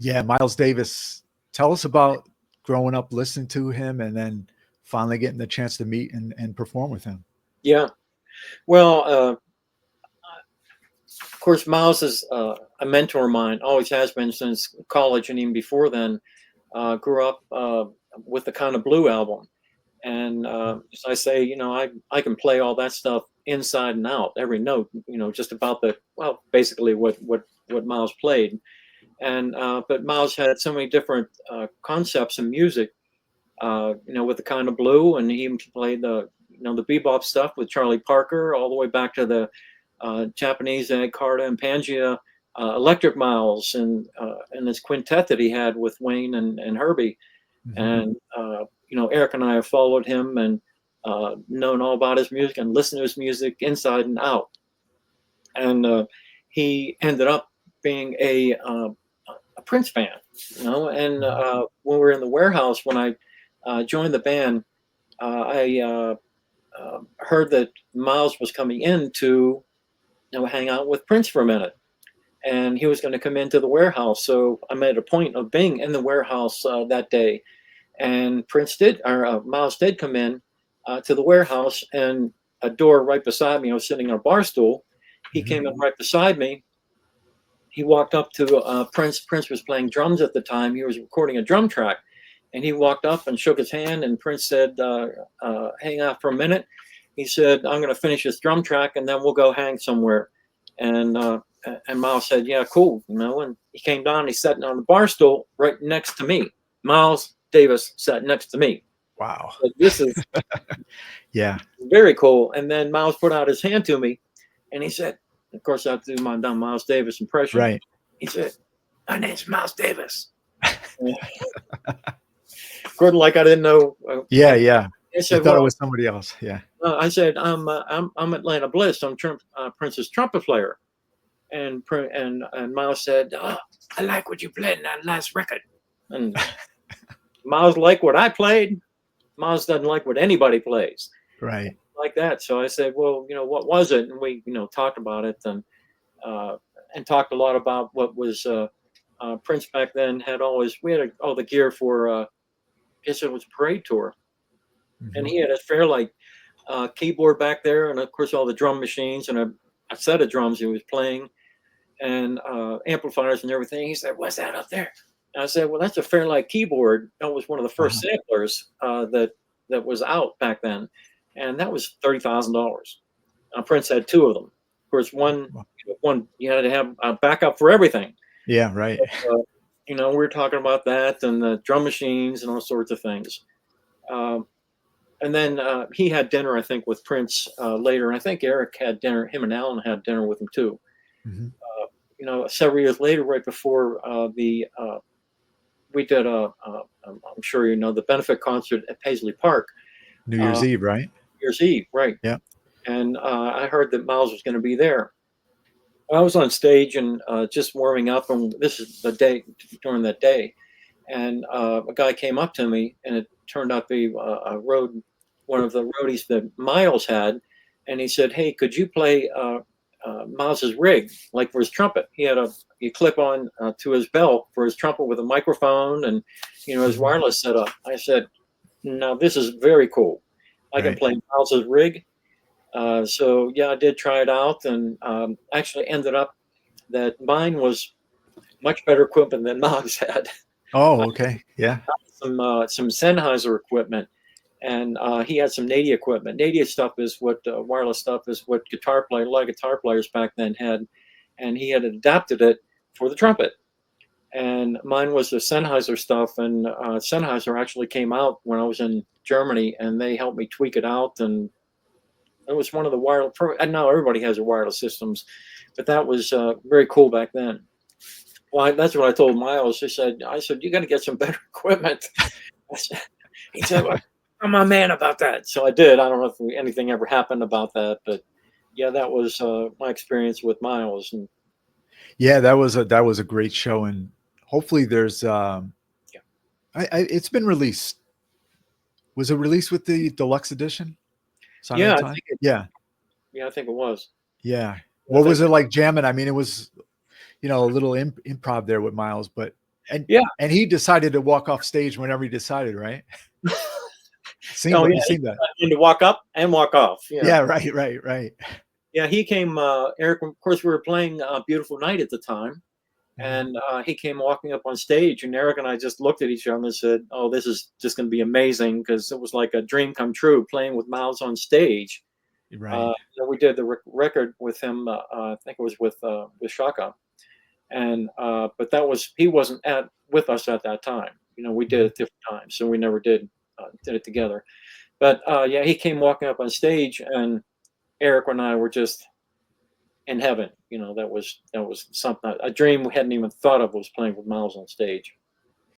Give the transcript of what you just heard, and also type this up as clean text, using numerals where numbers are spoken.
Yeah, Miles Davis. Tell us about growing up listening to him and then finally getting the chance to meet and perform with him. Yeah. Well, of course, Miles is a mentor of mine, always has been since college and even before then. Grew up with the Kind of Blue album. And as I say, I can play all that stuff inside and out, every note, just about basically what Miles played. And but Miles had so many different concepts in music, with the Kind of Blue, and he even played the bebop stuff with Charlie Parker, all the way back to the Japanese Carta and Pangea, Electric Miles, and this quintet that he had with Wayne and Herbie. Mm-hmm. And Eric and I have followed him and known all about his music and listened to his music inside and out. And he ended up being a Prince fan, And when we were in the warehouse, when I joined the band, I heard that Miles was coming in to hang out with Prince for a minute, and he was going to come into the warehouse. So I made a point of being in the warehouse that day. And Miles did come in to the warehouse, and a door right beside me. I was sitting on a bar stool. He came in right beside me. He walked up to Prince. Prince was playing drums at the time. He was recording a drum track, and he walked up and shook his hand. And Prince said, "Hang out for a minute." He said, "I'm going to finish this drum track, and then we'll go hang somewhere." And Miles said, "Yeah, cool." And he came down. And he sat on the bar stool right next to me. Miles Davis sat next to me. Wow. So this is yeah, very cool. And then Miles put out his hand to me, and he said, of course, I do my Miles Davis impression. right. He said, "My name's Miles Davis." Gordon, like I didn't know. Yeah. I said, I thought it was somebody else. Yeah. I said, I'm Atlanta Bliss. I'm Prince's trumpet player. And Miles said, "Oh, I like what you played in that last record." And Miles liked what I played. Miles doesn't like what anybody plays. Right. Like that. So I said, "Well, what was it?" And we, talked about it and talked a lot about what was Prince back then we had all the gear for, I guess it was a parade tour. Mm-hmm. And he had a Fairlight keyboard back there. And of course, all the drum machines and a set of drums he was playing and amplifiers and everything. He said, "What's that up there?" And I said, "Well, that's a Fairlight keyboard. That was one of the first samplers that was out back then. And that was $30,000. Prince had two of them. Of course, one you had to have a backup for everything." Yeah, right. But, we were talking about that and the drum machines and all sorts of things. And then he had dinner, I think, with Prince later. And I think Eric had dinner. Him and Alan had dinner with him too. Mm-hmm. Several years later, right before we did I'm sure the benefit concert at Paisley Park. New Year's Eve, right? New Year's Eve, right? Yeah. And I heard that Miles was going to be there. I was on stage and just warming up, and this is the day during that day. And a guy came up to me, and it turned out to be one of the roadies that Miles had, and he said, "Hey, could you play Miles's rig, like for his trumpet?" He had a clip on to his belt for his trumpet with a microphone and his wireless setup. I said, "Now this is very cool. I can play Miles's rig." So yeah, I did try it out, and actually ended up that mine was much better equipment than Miles had. Oh, okay. Yeah. Some Sennheiser equipment, and he had some Nady equipment. Nady stuff is what wireless stuff is what a lot of guitar players back then had, and he had adapted it for the trumpet. And mine was the Sennheiser stuff, and Sennheiser actually came out when I was in Germany, and they helped me tweak it out, and it was one of the wireless. And now everybody has their wireless systems, but that was very cool back then. Well, that's what I told Miles. I said, "You got to get some better equipment." He said, "Well, I'm a man about that." So I did. I don't know if anything ever happened about that, but yeah, that was my experience with Miles. And yeah, that was a great show, and hopefully there's it's been released. Was it released with the deluxe edition? Yeah, I think it was. Yeah. What was it like jamming? I mean, it was a little improv there with Miles, but And Yeah. and he decided to walk off stage whenever he decided, right? Oh, yeah. You seen that? And to walk up and walk off. Yeah. Yeah, right. Yeah. He came, Eric, of course, we were playing Beautiful Night at the time. Mhm. And he came walking up on stage, and Eric and I just looked at each other and said, "Oh, this is just going to be amazing," because it was like a dream come true playing with Miles on stage. Right. We did the record with him. I think it was with Shaka, and but he wasn't with us at that time. We did Mhm. it different times, so we never did it together. But yeah, he came walking up on stage, and Eric and I were just in heaven. That was something, a dream we hadn't even thought of, was playing with Miles on stage.